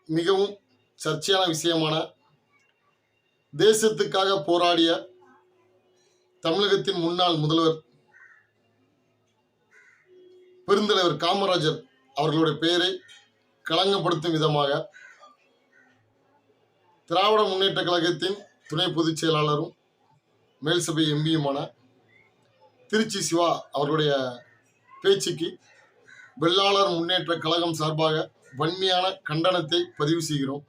மிகவும் சர்ச்சையான விஷயமான தேசத்துக்காக போராடிய தமிழகத்தின் முன்னாள் முதல்வர் பெருந்தலைவர் காமராஜர் அவர்களுடைய பெயரை களங்கப்படுத்தும் விதமாக திராவிட முன்னேற்ற கழகத்தின் துணை பொதுச் செயலாளரும் மேல்சபை எம்பியுமான திருச்சி சிவா அவர்களுடைய பேச்சுக்கு வெள்ளாளர் முன்னேற்ற கழகம் சார்பாக வன்மையான கண்டனத்தை பதிவு செய்கிறோம்.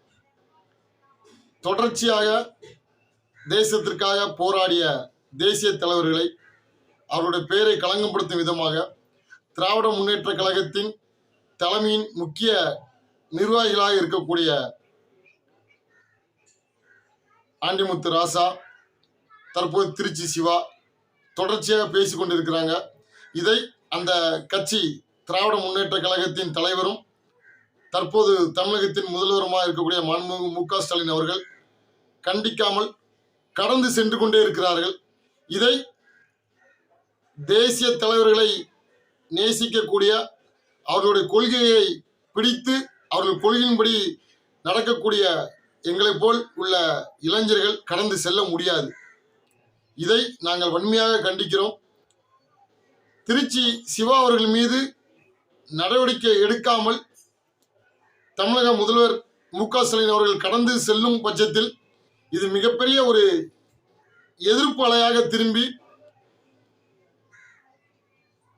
தொடர்ச்சியாக தேசத்திற்காக போராடிய தேசிய தலைவர்களை அவருடைய பெயரை களங்கப்படுத்தும் விதமாக திராவிட முன்னேற்ற கழகத்தின் தலைமையின் முக்கிய நிர்வாகிகளாக இருக்கக்கூடிய ஆண்டிமுத்து ராசா, தற்போது திருச்சி சிவா தொடர்ச்சியாக பேசிக் கொண்டிருக்கிறாங்க. இதை அந்த கட்சி திராவிட முன்னேற்ற கழகத்தின் தலைவரும் தற்போது தமிழகத்தின் முதல்வருமாக இருக்கக்கூடிய மாண்புமிகு மு.க. ஸ்டாலின் அவர்கள் கண்டிக்காமல் கடந்து சென்று கொண்டே இருக்கிறார்கள். இதை தேசிய தலைவர்களை நேசிக்கக்கூடிய அவர்களுடைய கொள்கையை பிடித்து அவர்கள் கொள்கையின்படி நடக்கக்கூடிய எங்களை போல் உள்ள இளைஞர்கள் கடந்து செல்ல முடியாது. இதை நாங்கள் வன்மையாக கண்டிக்கிறோம். திருச்சி சிவா அவர்கள் மீது நடவடிக்கை எடுக்காமல் தமிழக முதல்வர் மு.க. ஸ்டாலின் அவர்கள் கடந்து செல்லும் பட்சத்தில் இது மிகப்பெரிய ஒரு எதிர்ப்பு அலையாக திரும்பி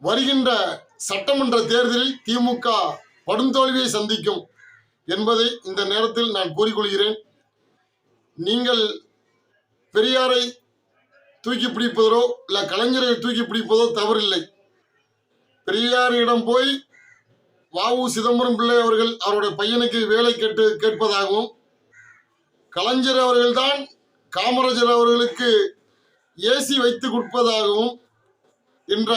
வருகின்ற சட்டமன்ற தேர்தலில் திமுக படுந்தோல்வியை சந்திக்கும் என்பதை இந்த நேரத்தில் நான் கூறிக்கொள்கிறேன். நீங்கள் பெரியாரை தூக்கி பிடிப்பதோ இல்லை கலைஞரை தூக்கி பிடிப்பதோ தவறில்லை. பெரியாரிடம் போய் வ.உ. சிதம்பரம் பிள்ளை அவர்கள் அவருடைய பையனுக்கு வேலை கேட்பதாகவும், கலைஞர் அவர்கள்தான் காமராஜர் அவர்களுக்கு ஏசி வைத்து கொடுப்பதாகவும் என்ற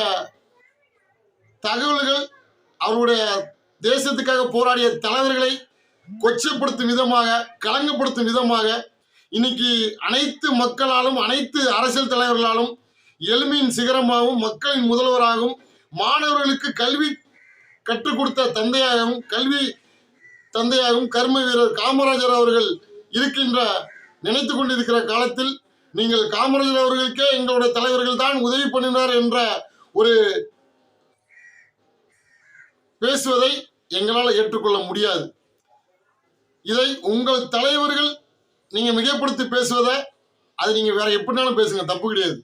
தகவல்கள் அவருடைய தேசத்துக்காக போராடிய தலைவர்களை கொச்சைப்படுத்தும் விதமாக, களங்கப்படுத்தும் விதமாக இன்னைக்கு அனைத்து மக்களாலும் அனைத்து அரசியல் தலைவர்களாலும் எளிமையின் சிகரமாகவும் மக்களின் முதல்வராகவும் மாணவர்களுக்கு கல்வி கற்றுக் கொடுத்த தந்தையாகவும் கல்வி தந்தையாகவும் கர்ம வீரர் காமராஜர் அவர்கள் இருக்கின்ற நினைத்து கொண்டிருக்கிற காலத்தில் நீங்கள் காமராஜர் அவர்களுக்கே எங்களுடைய தலைவர்கள் தான் உதவி பண்ணினார் என்ற ஒரு பேசுவதை எங்களால் ஏற்றுக்கொள்ள முடியாது. இதை உங்கள் தலைவர்கள் நீங்க மிகைப்படுத்தி பேசுவதை அது நீங்க வேற எப்படினாலும் பேசுங்க, தப்பு கிடையாது.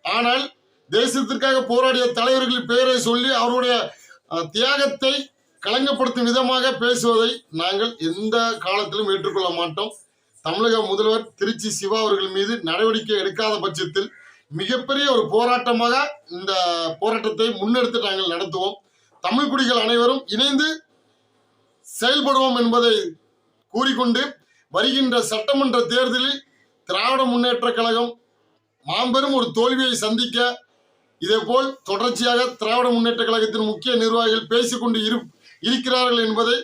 ஆனால் தேசத்திற்காக போராடிய தலைவர்களின் பெயரை சொல்லி அவருடைய தியாகத்தை களங்கப்படுத்தும் விதமாக பேசுவதை நாங்கள் எந்த காலத்திலும் ஏற்றுக்கொள்ள மாட்டோம். தமிழக முதல்வர் திருச்சி சிவா அவர்கள் மீது நடவடிக்கை எடுக்காத பட்சத்தில் மிகப்பெரிய ஒரு போராட்டமாக இந்த போராட்டத்தை முன்னெடுத்து நாங்கள் நடத்துவோம். தமிழ் குடிகள் அனைவரும் இணைந்து செயல்படுவோம் என்பதை கூறிக்கொண்டு, வருகின்ற சட்டமன்ற தேர்தலில் திராவிட முன்னேற்ற கழகம் மாபெரும் ஒரு தோல்வியை சந்திக்க இதேபோல் தொடர்ச்சியாக திராவிட முன்னேற்ற கழகத்தின் முக்கிய நிர்வாகிகள் பேசிக்கொண்டு இருக்கிறார்கள் என்பதை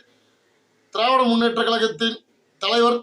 திராவிட முன்னேற்ற கழகத்தின் தலைவர்